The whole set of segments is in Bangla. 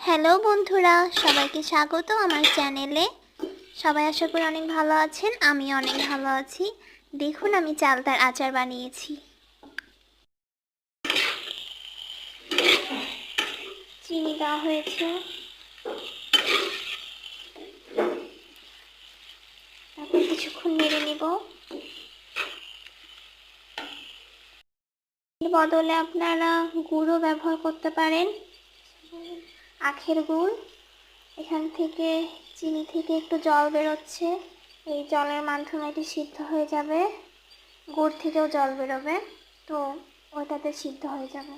হ্যালো বন্ধুরা, সবাইকে স্বাগত আমার চ্যানেলে। সবাই আশা করি অনেক ভালো আছেন। আমি অনেক ভালো আছি। দেখুন আমি চালতার আচার বানিয়েছি। চিনি দেওয়া হয়েছে, তারপর কিছুক্ষণ নেড়ে নেব। এর বদলে আপনারা গুড়ও ব্যবহার করতে পারেন, আখের গুড়। এখান থেকে চিনি থেকে একটু জল বেরোচ্ছে, এই জলের মাধ্যমে এটি সিদ্ধ হয়ে যাবে। গুড় থেকেও জল বেরোবে, তো ওইটাতে সিদ্ধ হয়ে যাবে।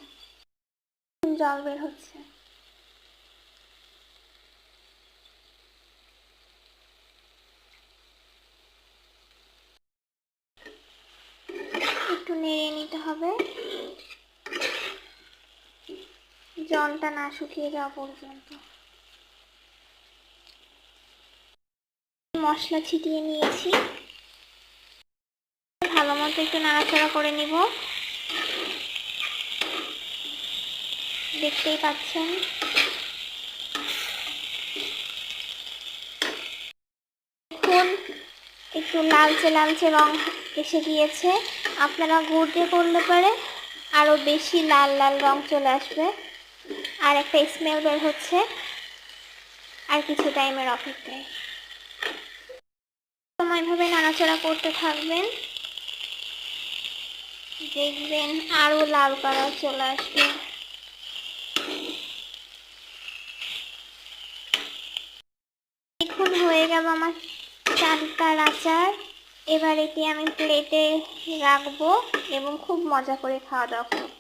জল বের হচ্ছে। একটু নেড়ে নিতে হবে জলটা না শুকিয়ে যাওয়া পর্যন্ত। মশলা ছিটিয়ে নিয়েছি, ভালো মতো একটু নাড়াচাড়া করে নিব। দেখতেই পাচ্ছেন এখন একটু লালচে লালচে রং এসে গিয়েছে। আপনারা গুড় দিয়ে করলে পরে আরো বেশি লাল লাল রং চলে আসবে, আর একটা স্মেল বের হচ্ছে। আর কিছু টাইমের অপেক্ষায় সময়ভাবে নাড়াচাড়া করতে থাকবেন, দেখবেন আরো লাল কালার চলে আসবে। এখন হয়ে গেল আমার চালতার আচার। এবার এটি আমি প্লেটে রাখবো এবং খুব মজা করে খাওয়া দাওয়া করব।